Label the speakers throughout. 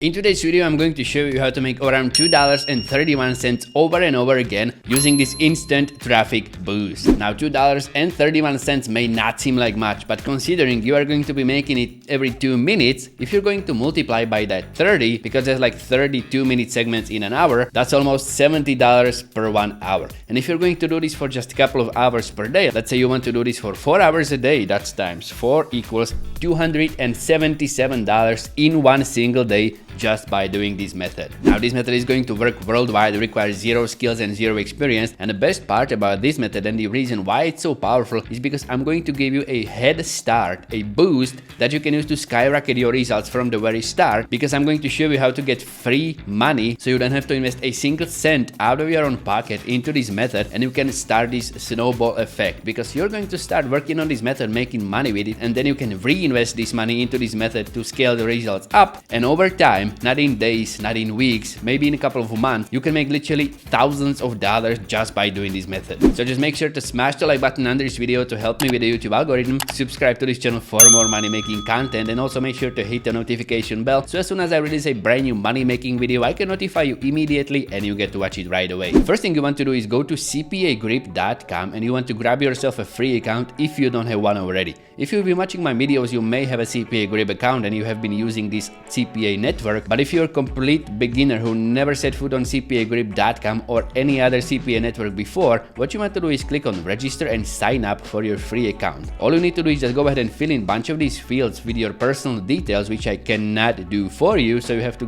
Speaker 1: In today's video, I'm going to show you how to make around $2.31 over and over again using this instant traffic boost. Now, $2.31 may not seem like much, but considering you are going to be making it every 2 minutes, if you're going to multiply by that 30, because there's like 32-minute segments in an hour, that's almost $70 per 1 hour. And if you're going to do this for just a couple of hours per day, let's say you want to do this for 4 hours a day, that's times 4 equals $277 in one single day just by doing this method. Now, this method is going to work worldwide, requires zero skills and zero experience. And the best part about this method and the reason why it's so powerful is because I'm going to give you a head start, a boost that you can use to skyrocket your results from the very start, because I'm going to show you how to get free money so you don't have to invest a single cent out of your own pocket into this method, and you can start this snowball effect because you're going to start working on this method, making money with it, and then you can reinvest this money into this method to scale the results up. And over time, not in days, not in weeks, maybe in a couple of months, you can make literally thousands of dollars just by doing this method. So just make sure to smash the like button under this video to help me with the YouTube algorithm, subscribe to this channel for more money making content, and also make sure to hit the notification bell so as soon as I release a brand new money making video, I can notify you immediately and you get to watch it right away. First thing you want to do is go to cpagrip.com and you want to grab yourself a free account if you don't have one already. If you've been watching my videos, you may have a CPA Grip account and you have been using this CPA network. But if you're a complete beginner who never set foot on cpagrip.com or any other CPA network before, what you want to do is click on register and sign up for your free account. All you need to do is just go ahead and fill in a bunch of these fields with your personal details, which I cannot do for you. So you have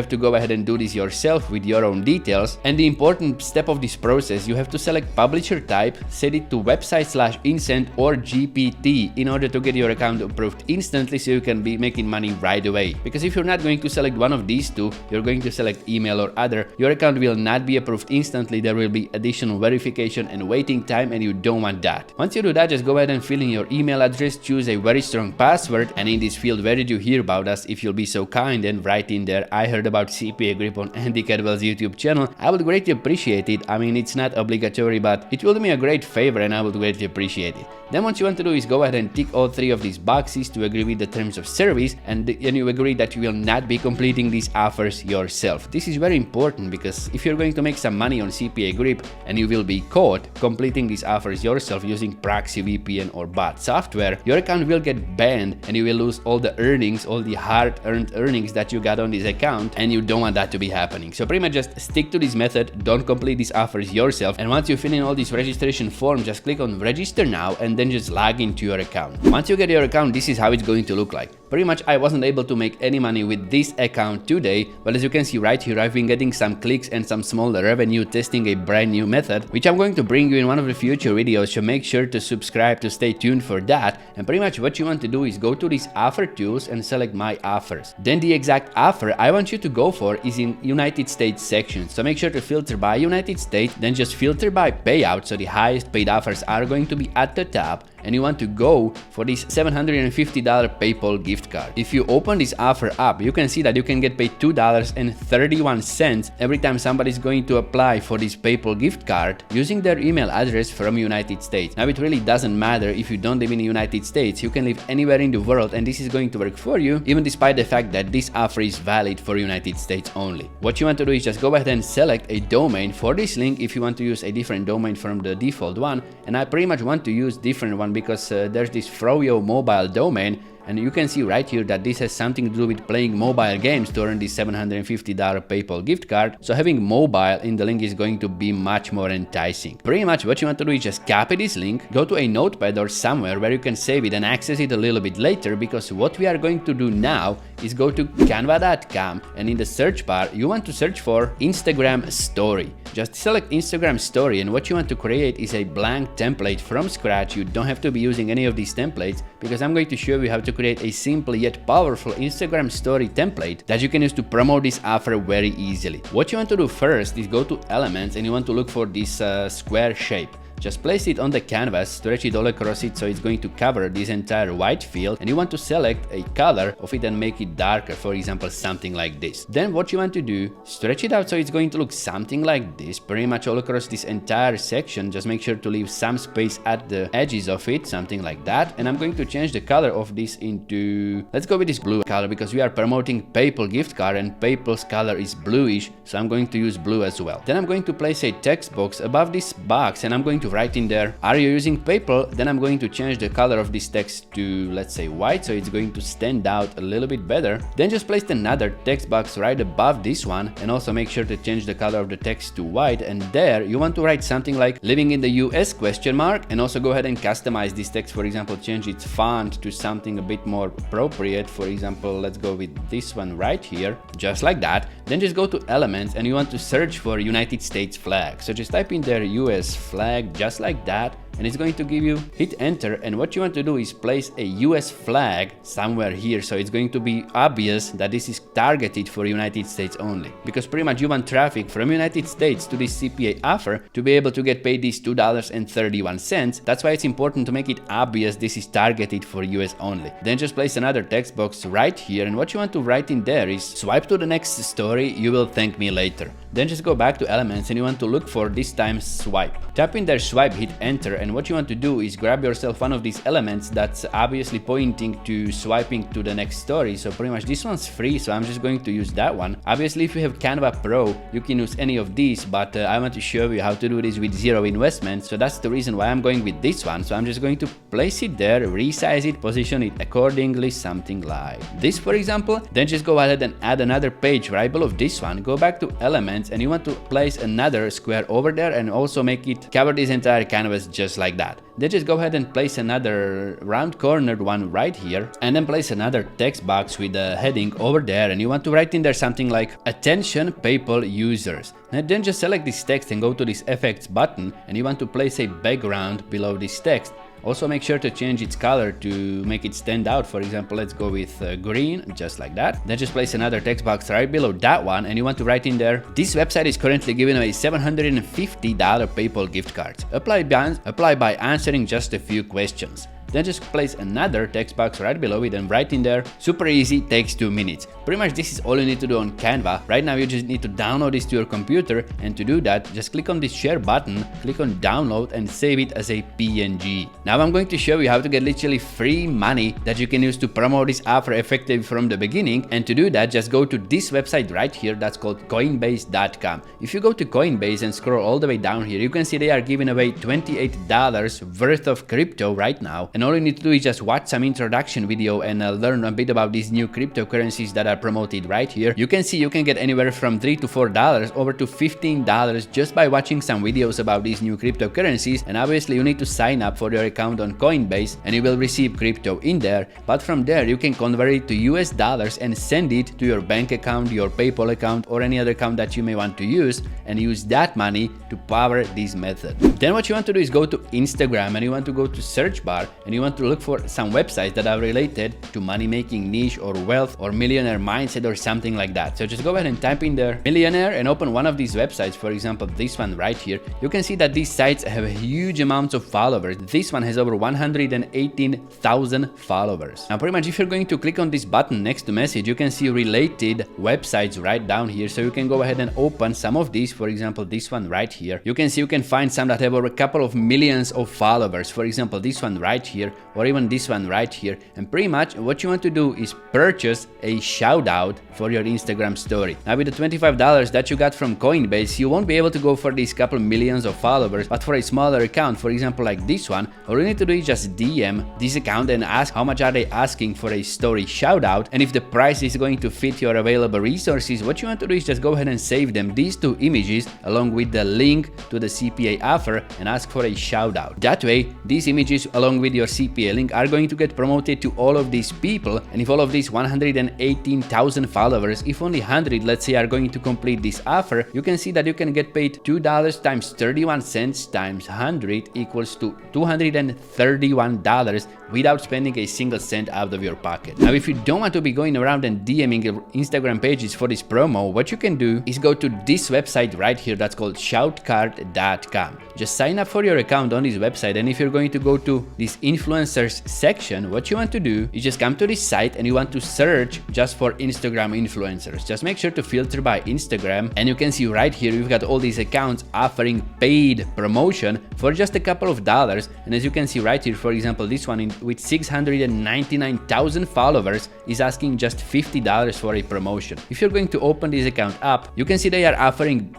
Speaker 1: to go ahead and do this yourself with your own details. And the important step of this process, you have to select publisher type, set it to website/instant or GPT in order to get your account approved instantly so you can be making money right away. Because if you're not going to select one of these two, you're going to select email or other, your account will not be approved instantly. There will be additional verification and waiting time, and you don't want that. Once you do that, just go ahead and fill in your email address, choose a very strong password, and in this field, where did you hear about us, if you'll be so kind and write in there, I heard about CPA Grip on Andy Caddwell's YouTube channel. I would greatly appreciate it. I mean, it's not obligatory, but it will do me a great favor and I would greatly appreciate it. Then what you want to do is go ahead and tick all three of these boxes to agree with the terms of service, and you agree that you will not be completing these offers yourself. This is very important because if you're going to make some money on CPA Grip and you will be caught completing these offers yourself using proxy VPN or bot software, your account will get banned and you will lose all the earnings, all the hard-earned earnings that you got on this account, and you don't want that to be happening. So pretty much just stick to this method, don't complete these offers yourself, and once you fill in all these registration forms, just click on register now and then just log into your account. Once you get your account, this is how it's going to look like. Pretty much I wasn't able to make any money with this account today, but as you can see right here, I've been getting some clicks and some small revenue testing a brand new method, which I'm going to bring you in one of the future videos, so make sure to subscribe to stay tuned for that. And pretty much what you want to do is go to these offer tools and select my offers. Then the exact offer I want you to go for is in United States section, so make sure to filter by United States, then just filter by payout, so the highest paid offers are going to be at the top, and you want to go for this $750 PayPal gift card. If you open this offer up, you can see that you can get paid $2.31 every time somebody's going to apply for this PayPal gift card using their email address from United States. Now, it really doesn't matter if you don't live in the United States, you can live anywhere in the world and this is going to work for you, even despite the fact that this offer is valid for United States only. What you want to do is just go ahead and select a domain for this link if you want to use a different domain from the default one, and I pretty much want to use different one because there's this Froyo mobile domain, and you can see right here that this has something to do with playing mobile games to earn this $750 PayPal gift card. So having mobile in the link is going to be much more enticing. Pretty much what you want to do is just copy this link, go to a notepad or somewhere where you can save it and access it a little bit later, because what we are going to do now is go to canva.com, and in the search bar you want to search for Instagram story. Just select Instagram story, and what you want to create is a blank template from scratch. You don't have to be using any of these templates because I'm going to show you how to create a simple yet powerful Instagram story template that you can use to promote this offer very easily. What you want to do first is go to elements and you want to look for this square shape. just place it on the canvas, stretch it all across it so it's going to cover this entire white field, and you want to select a color of it and make it darker, for example something like this. Then what you want to do, stretch it out so it's going to look something like this, pretty much all across this entire section. Just make sure to leave some space at the edges of it, something like that. And I'm going to change the color of this into, let's go with this blue color because we are promoting PayPal gift card and PayPal's color is bluish, so I'm going to use blue as well. Then I'm going to place a text box above this box and I'm going to write in there, are you using PayPal? Then I'm going to change the color of this text to, let's say, white, so it's going to stand out a little bit better. Then just place another text box right above this one and also make sure to change the color of the text to white, and there you want to write something like living in the US question mark, and also go ahead and customize this text. For example, change its font to something a bit more appropriate. For example, let's go with this one right here, just like that. Then just go to elements and you want to search for United States flag. So just type in there US flag, just like that, and it's going to give you, hit enter, and what you want to do is place a US flag somewhere here, so it's going to be obvious that this is targeted for United States only, because pretty much you want traffic from United States to this CPA offer to be able to get paid these $2.31. That's why it's important to make it obvious this is targeted for US only. Then just place another text box right here, and what you want to write in there is swipe to the next story, you will thank me later. Then just go back to elements and you want to look for this time swipe. Tap in there swipe, hit enter, and what you want to do is grab yourself one of these elements that's obviously pointing to swiping to the next story. So pretty much this one's free, so I'm just going to use that one. Obviously if you have Canva Pro you can use any of these, but I want to show you how to do this with zero investment, so that's the reason why I'm going with this one. So I'm just going to place it there, resize it, position it accordingly, something like this for example. Then just go ahead and add another page right below this one, go back to elements and you want to place another square over there and also make it cover this entire canvas just like that. Then just go ahead and place another round cornered one right here, and then place another text box with a heading over there, and you want to write in there something like attention PayPal users. And then just select this text and go to this effects button, and you want to place a background below this text. Also make sure to change its color to make it stand out. For example, let's go with green, just like that. Then just place another text box right below that one and you want to write in there, this website is currently giving away $750 PayPal gift cards. Apply by answering just a few questions. Then just place another text box right below it and write in there, super easy, takes 2 minutes. Pretty much this is all you need to do on Canva. Right now you just need to download this to your computer, and to do that just click on this share button, click on download and save it as a PNG. Now I'm going to show you how to get literally free money that you can use to promote this offer effectively from the beginning, and to do that just go to this website right here that's called Coinbase.com. If you go to Coinbase and scroll all the way down here, you can see they are giving away $28 worth of crypto right now, and all you need to do is just watch some introduction video and learn a bit about these new cryptocurrencies that are promoted right here. You can see you can get anywhere from $3 to $4 over to $15 just by watching some videos about these new cryptocurrencies, and obviously you need to sign up for your account on Coinbase and you will receive crypto in there, but from there you can convert it to US dollars and send it to your bank account, your PayPal account or any other account that you may want to use, and use that money to power this method. Then what you want to do is go to Instagram and you want to go to search bar and you want to look for some websites that are related to money making niche or wealth or millionaire mindset or something like that. So just go ahead and type in there millionaire and open one of these websites. For example, this one right here. You can see that these sites have huge amounts of followers. This one has over 118,000 followers. Now pretty much if you're going to click on this button next to message, you can see related websites right down here. So you can go ahead and open some of these. For example, this one right here. You can see you can find some that have over a couple of millions of followers. For example, this one right here, or even this one right here. And pretty much what you want to do is purchase a shout out for your Instagram story. Now with the $25 that you got from Coinbase, you won't be able to go for these couple millions of followers, but for a smaller account, for example like this one, all you need to do is just DM this account and ask how much are they asking for a story shout out, and if the price is going to fit your available resources, what you want to do is just go ahead and save them these 2 images along with the link to the CPA offer and ask for a shout out. That way these images along with your your CPA link are going to get promoted to all of these people, and if all of these 118,000 followers, if only 100, let's say, are going to complete this offer, you can see that you can get paid $2 times 31 cents times 100 equals to $231 without spending a single cent out of your pocket. Now, if you don't want to be going around and DMing your Instagram pages for this promo, what you can do is go to this website right here that's called shoutcard.com. Just sign up for your account on this website, and if you're going to go to this influencers section, what you want to do is just come to this site and you want to search just for Instagram influencers. Just make sure to filter by Instagram, and you can see right here we've got all these accounts offering paid promotion for just a couple of dollars. And as you can see right here, for example, this one with 699,000 followers is asking just $50 for a promotion. If you're going to open this account up, you can see they are offering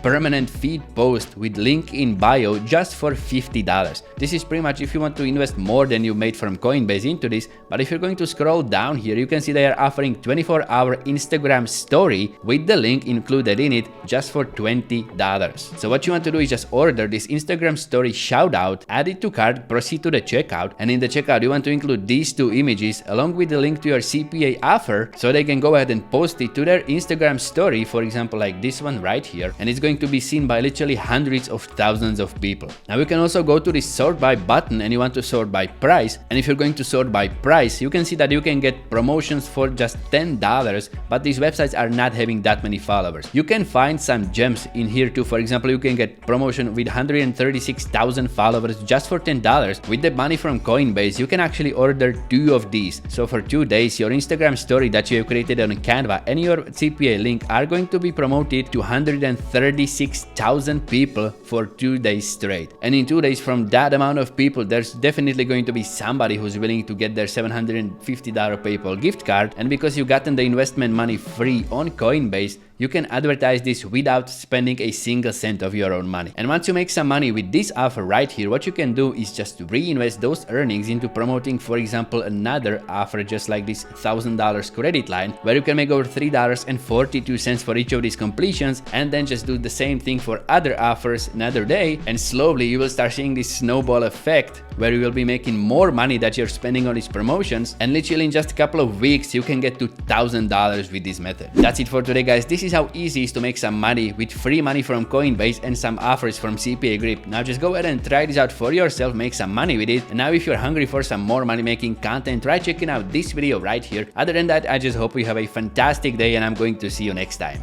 Speaker 1: permanent feed post with link in bio just for $50. This is pretty much if you want to invest more than you made from Coinbase into this. But if you're going to scroll down here, you can see they are offering 24-hour Instagram story with the link included in it just for $20. So what you want to do is just order this Instagram story shout out, add it to cart, proceed to the checkout, and in the checkout you want to include these two images along with the link to your CPA offer so they can go ahead and post it to their Instagram story, for example like this one right here, and it's going to be seen by literally hundreds of thousands of people. Now you can also go to this sort by button and you want to sort by price, and if you're going to sort by price, you can see that you can get promotions for just $10, but these websites are not having that many followers. You can find some gems in here too. For example, you can get promotion with 136,000 followers just for $10. With the money from Coinbase, you can actually order 2 of these. So for 2 days, your Instagram story that you have created on Canva and your CPA link are going to be promoted to 136,000 people for 2 days straight. And in 2 days from that amount of people, there's definitely going to be somebody who's willing to get their $750 PayPal gift card. And because you gotten the investment money free on Coinbase, you can advertise this without spending a single cent of your own money. And once you make some money with this offer right here, what you can do is just reinvest those earnings into promoting, for example, another offer just like this $1,000 credit line, where you can make over $3.42 for each of these completions, and then just do the same thing for other offers another day, and slowly you will start seeing this snowball effect where you will be making more money that you're spending on these promotions, and literally in just a couple of weeks you can get to $1,000 with this method. That's it for today, guys. This is how easy it is to make some money with free money from Coinbase and some offers from CPA Grip. Now just go ahead and try this out for yourself, make some money with it. And now if you're hungry for some more money making content, try checking out this video right here. Other than that, I just hope you have a fantastic day, and I'm going to see you next time.